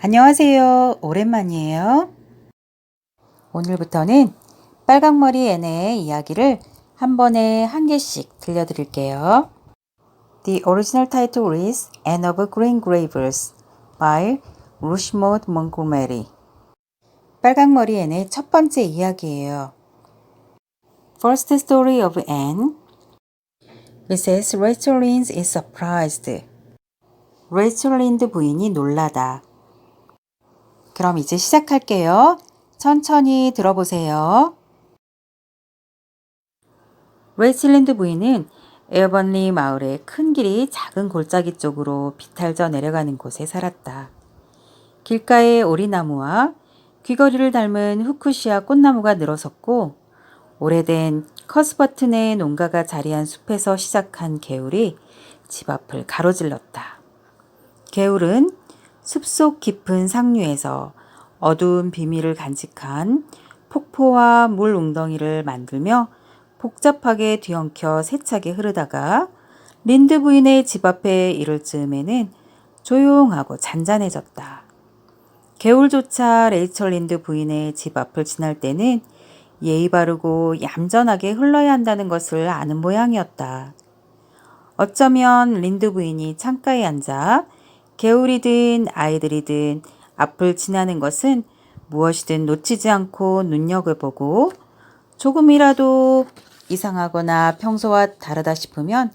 안녕하세요. 오랜만이에요. 오늘부터는 빨강머리 앤의 이야기를 한 번에 한 개씩 들려드릴게요. The original title is Anne of Green Gables by Rushmore Montgomery. 빨강머리 앤의 첫 번째 이야기예요. First story of Anne. Mrs. Rachel Lynde is surprised. 레이첼 린드 부인이 놀라다. 그럼 이제 시작할게요. 천천히 들어보세요. 레이첼 린드 부인은 에어번리 마을의 큰 길이 작은 골짜기 쪽으로 비탈져 내려가는 곳에 살았다. 길가에 오리나무와 귀걸이를 닮은 후쿠시아 꽃나무가 늘어섰고 오래된 커스버튼의 농가가 자리한 숲에서 시작한 개울이 집 앞을 가로질렀다. 개울은 숲속 깊은 상류에서 어두운 비밀을 간직한 폭포와 물 웅덩이를 만들며 복잡하게 뒤엉켜 세차게 흐르다가 린드 부인의 집 앞에 이를 즈음에는 조용하고 잔잔해졌다. 개울조차 레이첼 린드 부인의 집 앞을 지날 때는 예의 바르고 얌전하게 흘러야 한다는 것을 아는 모양이었다. 어쩌면 린드 부인이 창가에 앉아 개울이든 아이들이든 앞을 지나는 것은 무엇이든 놓치지 않고 눈여겨보고 조금이라도 이상하거나 평소와 다르다 싶으면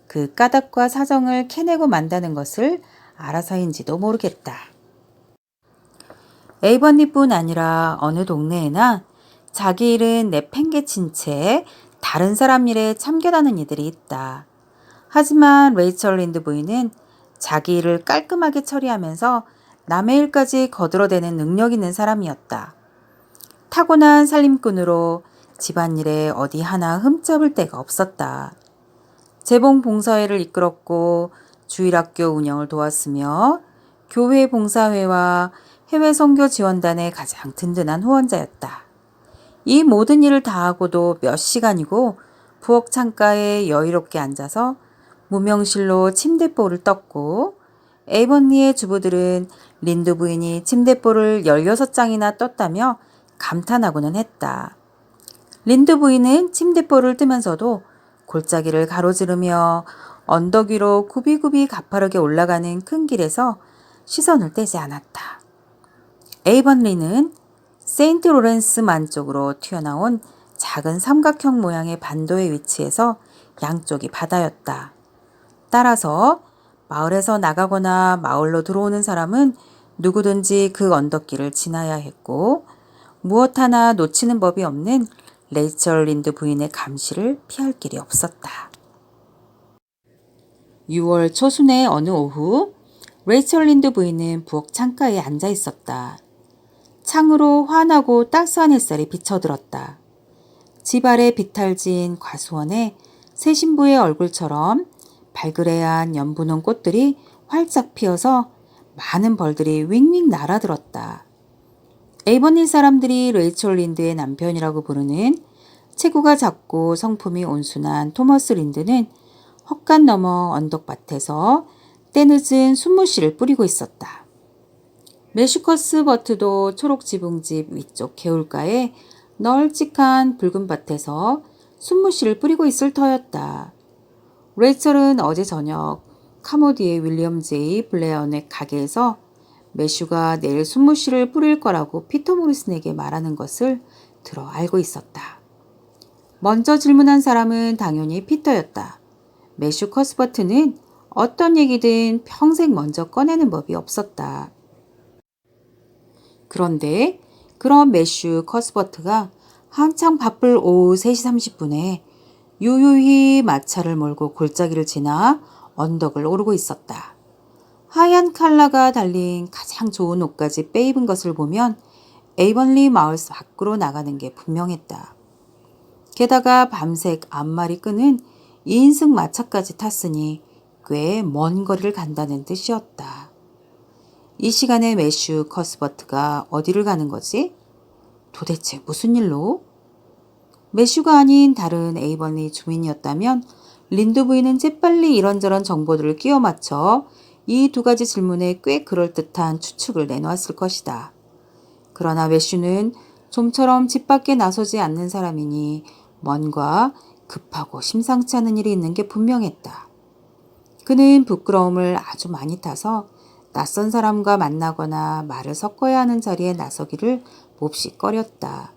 그 까닭과 사정을 캐내고 만다는 것을 알아서인지도 모르겠다. 에이번리뿐 아니라 어느 동네에나 자기 일은 내팽개친 채 다른 사람 일에 참견하는 이들이 있다. 하지만 레이첼 린드 부인은 자기 일을 깔끔하게 처리하면서 남의 일까지 거들어대는 능력 있는 사람이었다. 타고난 살림꾼으로 집안일에 어디 하나 흠잡을 데가 없었다. 재봉 봉사회를 이끌었고 주일학교 운영을 도왔으며 교회 봉사회와 해외 선교 지원단의 가장 든든한 후원자였다. 이 모든 일을 다 하고도 몇 시간이고 부엌 창가에 여유롭게 앉아서 무명실로 침대볼을 떴고 에이번리의 주부들은 린드 부인이 침대볼을 16장이나 떴다며 감탄하고는 했다. 린드 부인은 침대볼을 뜨면서도 골짜기를 가로지르며 언덕 위로 굽이굽이 가파르게 올라가는 큰 길에서 시선을 떼지 않았다. 에이번리는 세인트 로렌스만 쪽으로 튀어나온 작은 삼각형 모양의 반도의 위치에서 양쪽이 바다였다. 따라서 마을에서 나가거나 마을로 들어오는 사람은 누구든지 그 언덕길을 지나야 했고 무엇 하나 놓치는 법이 없는 레이첼 린드 부인의 감시를 피할 길이 없었다. 6월 초순의 어느 오후 레이첼 린드 부인은 부엌 창가에 앉아 있었다. 창으로 환하고 따스한 햇살이 비쳐들었다. 집 아래 비탈진 과수원에 새 신부의 얼굴처럼 발그레한 연분홍 꽃들이 활짝 피어서 많은 벌들이 윙윙 날아들었다. 에이번리 사람들이 레이첼 린드의 남편이라고 부르는 체구가 작고 성품이 온순한 토머스 린드는 헛간 너머 언덕밭에서 때늦은 순무씨를 뿌리고 있었다. 메슈커스 버트도 초록 지붕집 위쪽 개울가에 널찍한 붉은 밭에서 순무씨를 뿌리고 있을 터였다. 레이첼은 어제 저녁 카모디의 윌리엄 제이 블레어네 가게에서 매슈가 내일 순무씨를 뿌릴 거라고 피터 모리슨에게 말하는 것을 들어 알고 있었다. 먼저 질문한 사람은 당연히 피터였다. 매슈 커스버트는 어떤 얘기든 평생 먼저 꺼내는 법이 없었다. 그런데 그런 매슈 커스버트가 한창 바쁠 오후 3시 30분에 유유히 마차를 몰고 골짜기를 지나 언덕을 오르고 있었다. 하얀 칼라가 달린 가장 좋은 옷까지 빼입은 것을 보면 에이번리 마을 밖으로 나가는 게 분명했다. 게다가 밤색 앞말이 끄는 2인승 마차까지 탔으니 꽤 먼 거리를 간다는 뜻이었다. 이 시간에 매슈 커스버트가 어디를 가는 거지? 도대체 무슨 일로? 매슈가 아닌 다른 에이번리 주민이었다면 린드 부인은 재빨리 이런저런 정보들을 끼워 맞춰 이 두 가지 질문에 꽤 그럴듯한 추측을 내놓았을 것이다. 그러나 매슈는 좀처럼 집 밖에 나서지 않는 사람이니 뭔가 급하고 심상치 않은 일이 있는 게 분명했다. 그는 부끄러움을 아주 많이 타서 낯선 사람과 만나거나 말을 섞어야 하는 자리에 나서기를 몹시 꺼렸다.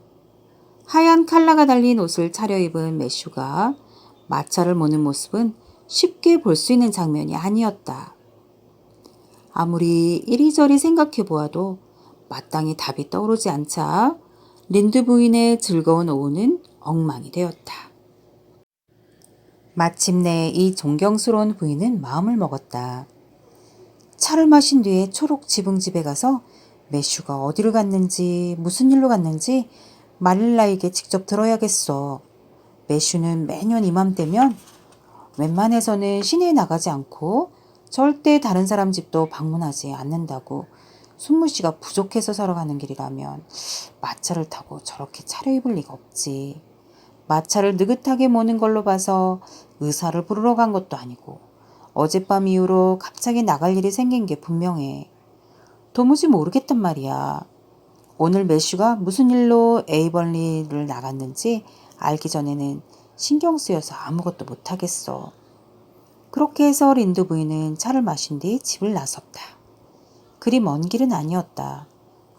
하얀 칼라가 달린 옷을 차려입은 매슈가 마차를 모는 모습은 쉽게 볼 수 있는 장면이 아니었다. 아무리 이리저리 생각해 보아도 마땅히 답이 떠오르지 않자 린드 부인의 즐거운 오후는 엉망이 되었다. 마침내 이 존경스러운 부인은 마음을 먹었다. 차를 마신 뒤에 초록 지붕집에 가서 매슈가 어디를 갔는지 무슨 일로 갔는지 마릴라에게 직접 들어야겠어. 매슈는 매년 이맘때면 웬만해서는 시내에 나가지 않고 절대 다른 사람 집도 방문하지 않는다고. 순무 씨가 부족해서 사러 가는 길이라면 마차를 타고 저렇게 차려입을 리가 없지. 마차를 느긋하게 모는 걸로 봐서 의사를 부르러 간 것도 아니고 어젯밤 이후로 갑자기 나갈 일이 생긴 게 분명해. 도무지 모르겠단 말이야. 오늘 매슈가 무슨 일로 에이벌리를 나갔는지 알기 전에는 신경 쓰여서 아무것도 못하겠어. 그렇게 해서 린드 부인은 차를 마신 뒤 집을 나섰다. 그리 먼 길은 아니었다.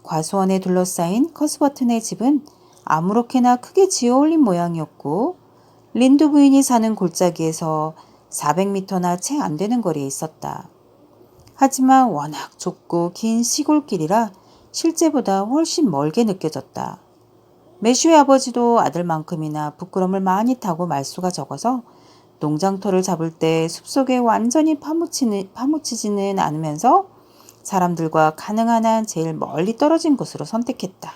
과수원에 둘러싸인 커스버튼의 집은 아무렇게나 크게 지어올린 모양이었고 린드 부인이 사는 골짜기에서 400m나 채 안 되는 거리에 있었다. 하지만 워낙 좁고 긴 시골길이라 실제보다 훨씬 멀게 느껴졌다. 매슈의 아버지도 아들만큼이나 부끄럼을 많이 타고 말수가 적어서 농장터를 잡을 때 숲속에 완전히 파묻히지는 않으면서 사람들과 가능한 한 제일 멀리 떨어진 곳으로 선택했다.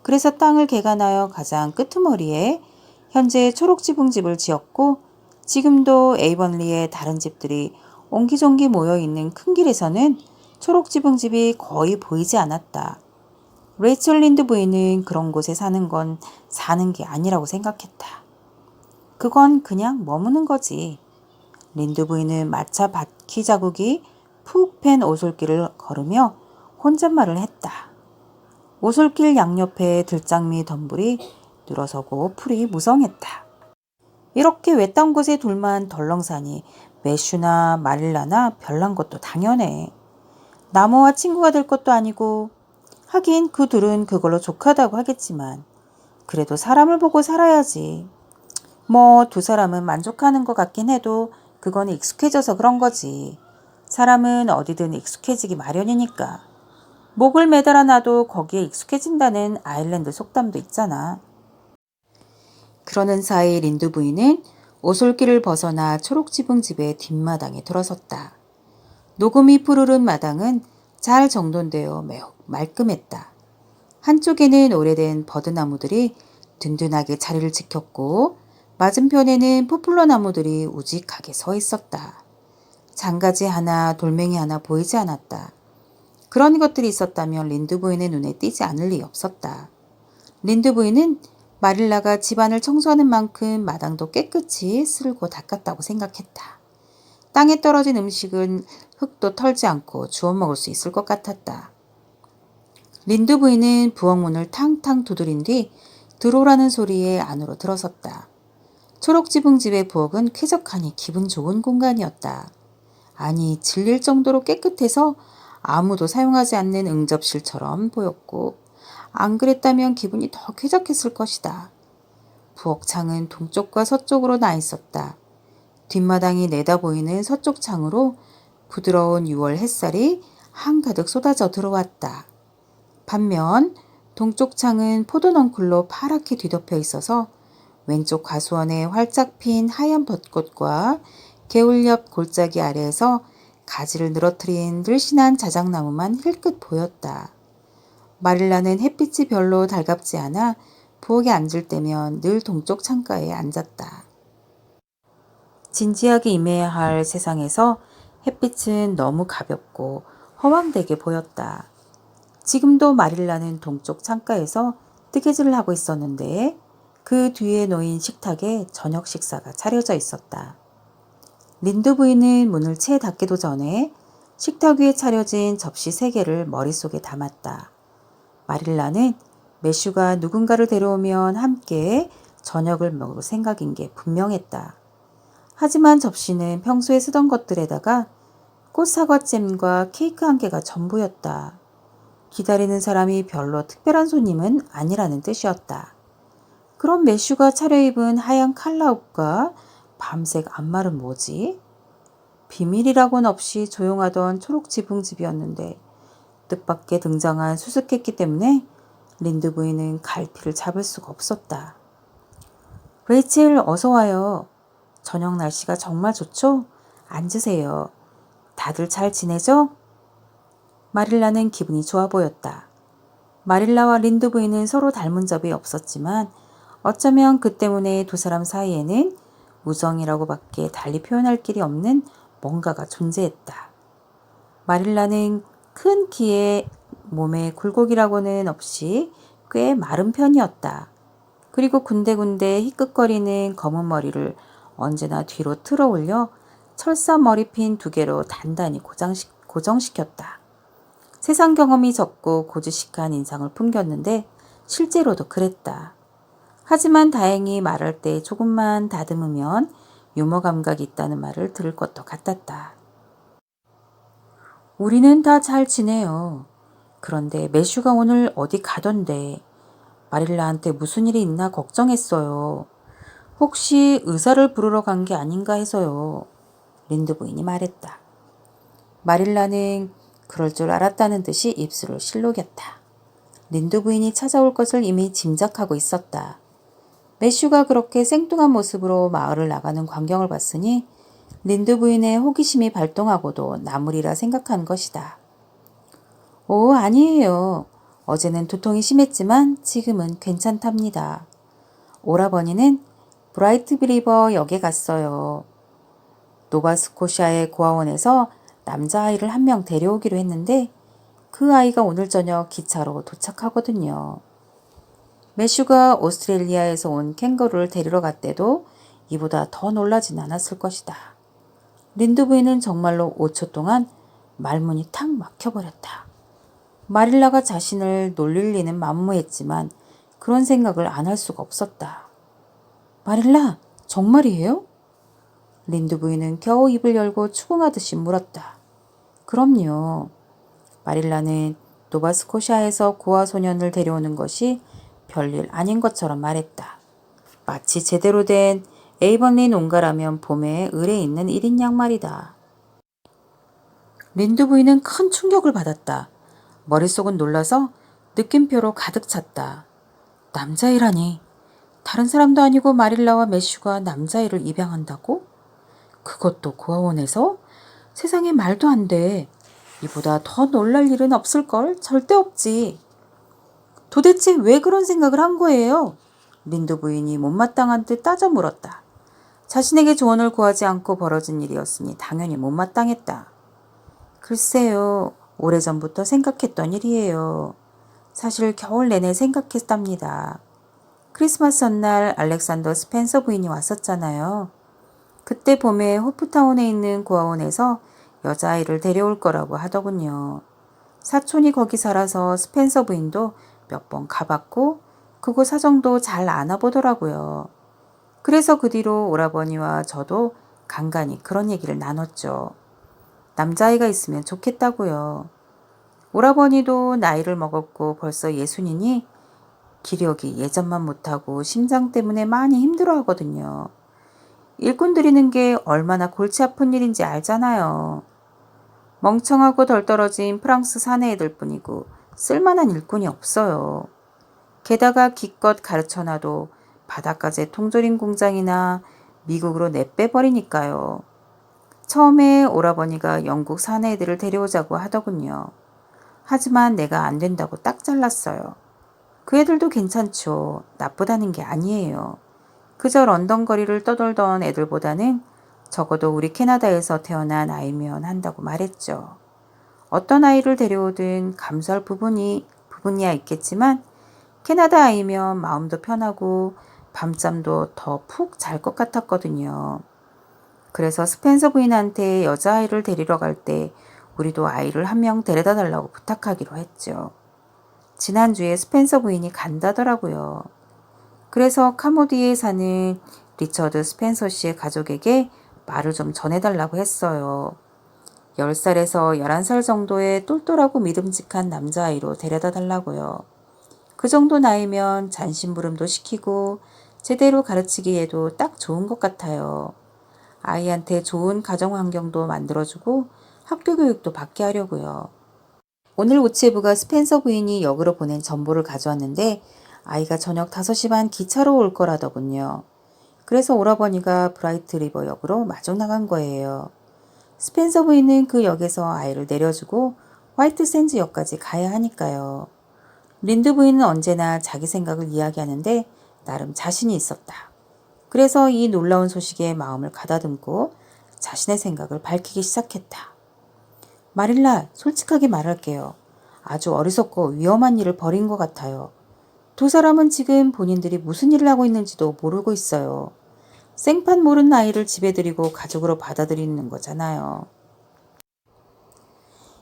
그래서 땅을 개간하여 가장 끄트머리에 현재 초록지붕집을 지었고 지금도 에이번리의 다른 집들이 옹기종기 모여있는 큰 길에서는 초록지붕집이 거의 보이지 않았다. 레이첼 린드 부인은 그런 곳에 사는 건 사는 게 아니라고 생각했다. 그건 그냥 머무는 거지. 린드 부인은 마차 바퀴 자국이 푹 팬 오솔길을 걸으며 혼잣말을 했다. 오솔길 양옆에 들장미 덤불이 늘어서고 풀이 무성했다. 이렇게 외딴 곳에 둘만 덜렁사니 매슈나 마릴라나 별난 것도 당연해. 나무와 친구가 될 것도 아니고 하긴 그 둘은 그걸로 족하다고 하겠지만 그래도 사람을 보고 살아야지. 뭐 두 사람은 만족하는 것 같긴 해도 그건 익숙해져서 그런 거지. 사람은 어디든 익숙해지기 마련이니까. 목을 매달아 놔도 거기에 익숙해진다는 아일랜드 속담도 있잖아. 그러는 사이 린드 부인은 오솔길을 벗어나 초록지붕집의 뒷마당에 들어섰다. 녹음이 푸르른 마당은 잘 정돈되어 매우 말끔했다. 한쪽에는 오래된 버드나무들이 든든하게 자리를 지켰고 맞은편에는 포플러 나무들이 우직하게 서 있었다. 장가지 하나, 돌멩이 하나 보이지 않았다. 그런 것들이 있었다면 린드 부인의 눈에 띄지 않을 리 없었다. 린드 부인은 마릴라가 집안을 청소하는 만큼 마당도 깨끗이 쓸고 닦았다고 생각했다. 땅에 떨어진 음식은 흙도 털지 않고 주워 먹을 수 있을 것 같았다. 린드 부인은 부엌문을 탕탕 두드린 뒤 들어오라는 소리에 안으로 들어섰다. 초록지붕집의 부엌은 쾌적하니 기분 좋은 공간이었다. 아니, 질릴 정도로 깨끗해서 아무도 사용하지 않는 응접실처럼 보였고 안 그랬다면 기분이 더 쾌적했을 것이다. 부엌 창은 동쪽과 서쪽으로 나 있었다. 뒷마당이 내다보이는 서쪽 창으로 부드러운 6월 햇살이 한가득 쏟아져 들어왔다. 반면 동쪽 창은 포도넝쿨로 파랗게 뒤덮여 있어서 왼쪽 과수원에 활짝 핀 하얀 벚꽃과 개울 옆 골짜기 아래에서 가지를 늘어뜨린 늘씬한 자작나무만 힐끗 보였다. 마릴라는 햇빛이 별로 달갑지 않아 부엌에 앉을 때면 늘 동쪽 창가에 앉았다. 진지하게 임해야 할 세상에서 햇빛은 너무 가볍고 허황되게 보였다. 지금도 마릴라는 동쪽 창가에서 뜨개질을 하고 있었는데 그 뒤에 놓인 식탁에 저녁 식사가 차려져 있었다. 린드 부인은 문을 채 닫기도 전에 식탁 위에 차려진 접시 3개를 머릿속에 담았다. 마릴라는 매슈가 누군가를 데려오면 함께 저녁을 먹을 생각인 게 분명했다. 하지만 접시는 평소에 쓰던 것들에다가 꽃사과잼과 케이크 1개가 전부였다. 기다리는 사람이 별로 특별한 손님은 아니라는 뜻이었다. 그럼 매슈가 차려입은 하얀 칼라 옷과 밤색 안말은 뭐지? 비밀이라고는 없이 조용하던 초록 지붕집이었는데 뜻밖의 등장한 수수께끼 때문에 린드 부인은 갈피를 잡을 수가 없었다. 레이첼 어서 와요. 저녁 날씨가 정말 좋죠? 앉으세요. 다들 잘 지내죠? 마릴라는 기분이 좋아 보였다. 마릴라와 린드 부인은 서로 닮은 점이 없었지만 어쩌면 그 때문에 두 사람 사이에는 우정이라고밖에 달리 표현할 길이 없는 뭔가가 존재했다. 마릴라는 큰 키에 몸에 굴곡이라고는 없이 꽤 마른 편이었다. 그리고 군데군데 희끗거리는 검은 머리를 언제나 뒤로 틀어 올려 철사 머리핀 2개로 단단히 고정시켰다. 세상 경험이 적고 고지식한 인상을 풍겼는데 실제로도 그랬다. 하지만 다행히 말할 때 조금만 다듬으면 유머 감각이 있다는 말을 들을 것도 같았다. 우리는 다 잘 지내요. 그런데 매슈가 오늘 어디 가던데 마릴라한테 무슨 일이 있나 걱정했어요. 혹시 의사를 부르러 간 게 아닌가 해서요. 린드 부인이 말했다. 마릴라는 그럴 줄 알았다는 듯이 입술을 실룩였다. 린드 부인이 찾아올 것을 이미 짐작하고 있었다. 매슈가 그렇게 생뚱한 모습으로 마을을 나가는 광경을 봤으니 린드 부인의 호기심이 발동하고도 나무리라 생각한 것이다. 오, 아니에요. 어제는 두통이 심했지만 지금은 괜찮답니다. 오라버니는 브라이트 리버 역에 갔어요. 노바스코샤의 고아원에서 남자아이를 1명 데려오기로 했는데 그 아이가 오늘 저녁 기차로 도착하거든요. 매슈가 오스트레일리아에서 온 캥거루를 데리러 갔대도 이보다 더 놀라진 않았을 것이다. 린드 부인은 정말로 5초 동안 말문이 탁 막혀버렸다. 마릴라가 자신을 놀릴 리는 만무했지만 그런 생각을 안 할 수가 없었다. 마릴라, 정말이에요? 린드 부인은 겨우 입을 열고 추궁하듯이 물었다. 그럼요. 마릴라는 노바스코샤에서 고아 소년을 데려오는 것이 별일 아닌 것처럼 말했다. 마치 제대로 된 에이번린 온가라면 봄에 을에 있는 1인 양말이다. 린드 부인은 큰 충격을 받았다. 머릿속은 놀라서 느낌표로 가득 찼다. 남자애라니. 다른 사람도 아니고 마릴라와 매슈가 남자애를 입양한다고? 그것도 고아원에서? 세상에 말도 안 돼. 이보다 더 놀랄 일은 없을걸? 절대 없지. 도대체 왜 그런 생각을 한 거예요? 린드 부인이 못마땅한 듯 따져 물었다. 자신에게 조언을 구하지 않고 벌어진 일이었으니 당연히 못마땅했다. 글쎄요. 오래전부터 생각했던 일이에요. 사실 겨울 내내 생각했답니다. 크리스마스 전날 알렉산더 스펜서 부인이 왔었잖아요. 그때 봄에 호프타운에 있는 고아원에서 여자아이를 데려올 거라고 하더군요. 사촌이 거기 살아서 스펜서 부인도 몇 번 가봤고 그곳 사정도 잘 알아보더라고요. 그래서 그 뒤로 오라버니와 저도 간간히 그런 얘기를 나눴죠. 남자아이가 있으면 좋겠다고요. 오라버니도 나이를 먹었고 벌써 60이니 기력이 예전만 못하고 심장 때문에 많이 힘들어하거든요. 일꾼 들이는 게 얼마나 골치 아픈 일인지 알잖아요. 멍청하고 덜 떨어진 프랑스 사내애들 뿐이고 쓸만한 일꾼이 없어요. 게다가 기껏 가르쳐놔도 바닷가재 통조림 공장이나 미국으로 내빼버리니까요. 처음에 오라버니가 영국 사내애들을 데려오자고 하더군요. 하지만 내가 안 된다고 딱 잘랐어요. 그 애들도 괜찮죠. 나쁘다는 게 아니에요. 그저 런던 거리를 떠돌던 애들보다는 적어도 우리 캐나다에서 태어난 아이면 한다고 말했죠. 어떤 아이를 데려오든 감수할 부분이야 있겠지만 캐나다 아이면 마음도 편하고 밤잠도 더 푹 잘 것 같았거든요. 그래서 스펜서 부인한테 여자아이를 데리러 갈 때 우리도 아이를 한 명 데려다 달라고 부탁하기로 했죠. 지난주에 스펜서 부인이 간다더라고요. 그래서 카모디에 사는 리처드 스펜서 씨의 가족에게 말을 좀 전해달라고 했어요. 10살에서 11살 정도의 똘똘하고 믿음직한 남자아이로 데려다 달라고요. 그 정도 나이면 잔심부름도 시키고 제대로 가르치기에도 딱 좋은 것 같아요. 아이한테 좋은 가정 환경도 만들어주고 학교 교육도 받게 하려고요. 오늘 우체부가 스펜서 부인이 역으로 보낸 정보를 가져왔는데 아이가 저녁 5시 반 기차로 올 거라더군요. 그래서 오라버니가 브라이트 리버 역으로 마중 나간 거예요. 스펜서 부인은 그 역에서 아이를 내려주고 화이트 샌즈 역까지 가야 하니까요. 린드 부인은 언제나 자기 생각을 이야기하는데 나름 자신이 있었다. 그래서 이 놀라운 소식에 마음을 가다듬고 자신의 생각을 밝히기 시작했다. 마릴라, 솔직하게 말할게요. 아주 어리석고 위험한 일을 벌인 것 같아요. 두 사람은 지금 본인들이 무슨 일을 하고 있는지도 모르고 있어요. 생판 모른 아이를 집에 들이고 가족으로 받아들이는 거잖아요.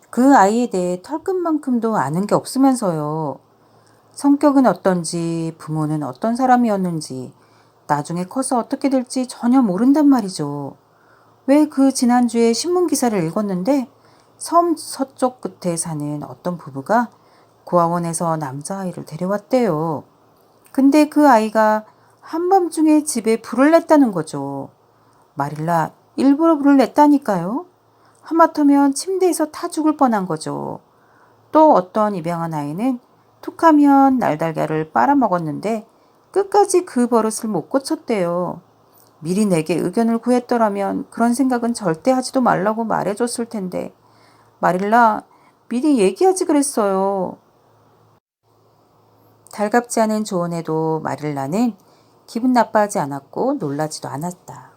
그 아이에 대해 털끝만큼도 아는 게 없으면서요. 성격은 어떤지, 부모는 어떤 사람이었는지, 나중에 커서 어떻게 될지 전혀 모른단 말이죠. 왜 그 지난주에 신문 기사를 읽었는데 섬 서쪽 끝에 사는 어떤 부부가 고아원에서 남자아이를 데려왔대요. 근데 그 아이가 한밤중에 집에 불을 냈다는 거죠. 마릴라, 일부러 불을 냈다니까요. 하마터면 침대에서 타 죽을 뻔한 거죠. 또 어떤 입양한 아이는 툭하면 날달걀을 빨아먹었는데 끝까지 그 버릇을 못 고쳤대요. 미리 내게 의견을 구했더라면 그런 생각은 절대 하지도 말라고 말해줬을 텐데. 마릴라, 미리 얘기하지 그랬어요. 달갑지 않은 조언에도 마릴라는 기분 나빠하지 않았고 놀라지도 않았다.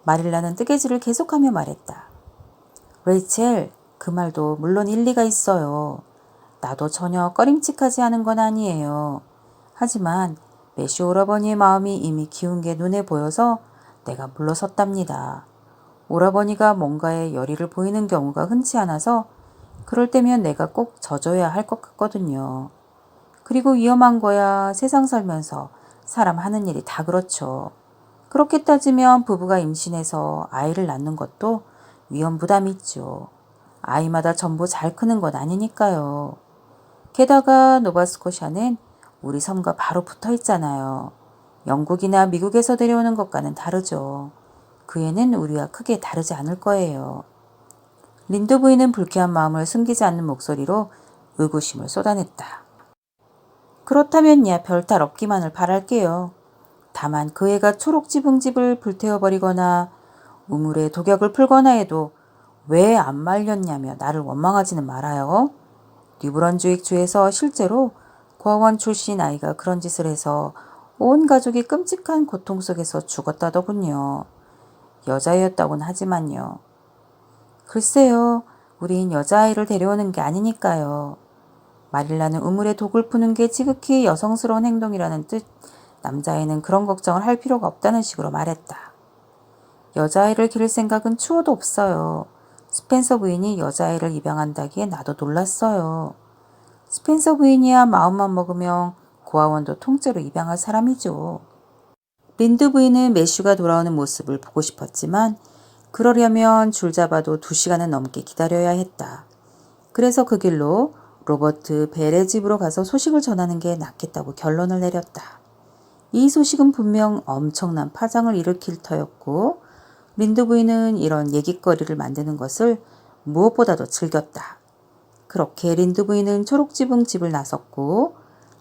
마릴라는 뜨개질을 계속하며 말했다. 레이첼, 그 말도 물론 일리가 있어요. 나도 전혀 꺼림칙하지 않은 건 아니에요. 하지만 매슈 오라버니의 마음이 이미 기운 게 눈에 보여서 내가 물러섰답니다. 오라버니가 뭔가에 열의를 보이는 경우가 흔치 않아서 그럴 때면 내가 꼭 져줘야 할 것 같거든요. 그리고 위험한 거야 세상 살면서 사람 하는 일이 다 그렇죠. 그렇게 따지면 부부가 임신해서 아이를 낳는 것도 위험 부담이 있죠. 아이마다 전부 잘 크는 건 아니니까요. 게다가 노바스코샤는 우리 섬과 바로 붙어 있잖아요. 영국이나 미국에서 데려오는 것과는 다르죠. 그 애는 우리와 크게 다르지 않을 거예요. 린드 부인은 불쾌한 마음을 숨기지 않는 목소리로 의구심을 쏟아냈다. 그렇다면야 별탈 없기만을 바랄게요. 다만 그 애가 초록지붕집을 불태워버리거나 우물에 독약을 풀거나 해도 왜 안 말렸냐며 나를 원망하지는 말아요. 뉴브런즈윅주에서 실제로 고아원 출신 아이가 그런 짓을 해서 온 가족이 끔찍한 고통 속에서 죽었다더군요. 여자애였다곤 하지만요. 글쎄요, 우린 여자아이를 데려오는 게 아니니까요. 마릴라는 우물에 독을 푸는 게 지극히 여성스러운 행동이라는 뜻, 남자애는 그런 걱정을 할 필요가 없다는 식으로 말했다. 여자아이를 기를 생각은 추호도 없어요. 스펜서 부인이 여자아이를 입양한다기에 나도 놀랐어요. 스펜서 부인이야 마음만 먹으면 고아원도 통째로 입양할 사람이죠. 린드 부인은 매슈가 돌아오는 모습을 보고 싶었지만 그러려면 줄 잡아도 2시간은 넘게 기다려야 했다. 그래서 그 길로 로버트 벨의 집으로 가서 소식을 전하는 게 낫겠다고 결론을 내렸다. 이 소식은 분명 엄청난 파장을 일으킬 터였고 린드 부인은 이런 얘기거리를 만드는 것을 무엇보다도 즐겼다. 그렇게 린드 부인은 초록지붕 집을 나섰고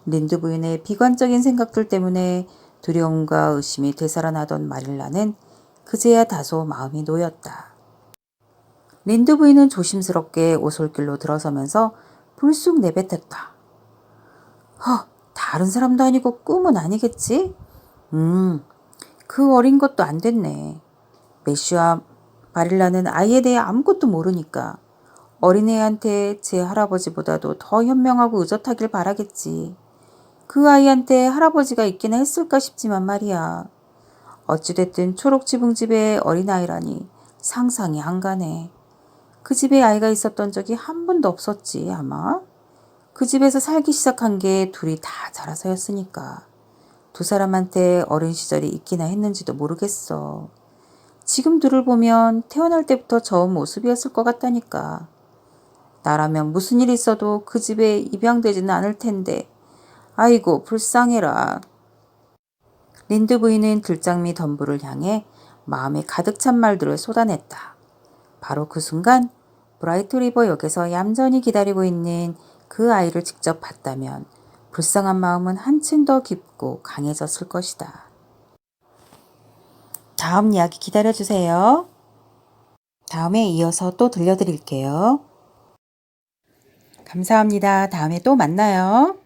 린드 부인의 비관적인 생각들 때문에 두려움과 의심이 되살아나던 마릴라는 그제야 다소 마음이 놓였다. 린드 부인은 조심스럽게 오솔길로 들어서면서 불쑥 내뱉었다. 다른 사람도 아니고 꿈은 아니겠지? 그 어린 것도 안 됐네. 매슈와 마릴라는 아이에 대해 아무것도 모르니까 어린애한테 제 할아버지보다도 더 현명하고 의젓하길 바라겠지. 그 아이한테 할아버지가 있기나 했을까 싶지만 말이야. 어찌됐든 초록지붕집의 어린아이라니 상상이 안 가네. 그 집에 아이가 있었던 적이 한 번도 없었지, 아마. 그 집에서 살기 시작한 게 둘이 다 자라서였으니까. 두 사람한테 어린 시절이 있기나 했는지도 모르겠어. 지금 둘을 보면 태어날 때부터 저 모습이었을 것 같다니까. 나라면 무슨 일이 있어도 그 집에 입양되지는 않을 텐데. 아이고, 불쌍해라. 린드 부인은 들장미 덤브를 향해 마음에 가득 찬 말들을 쏟아냈다. 바로 그 순간 브라이트 리버 역에서 얌전히 기다리고 있는 그 아이를 직접 봤다면 불쌍한 마음은 한층 더 깊고 강해졌을 것이다. 다음 이야기 기다려주세요. 다음에 이어서 또 들려드릴게요. 감사합니다. 다음에 또 만나요.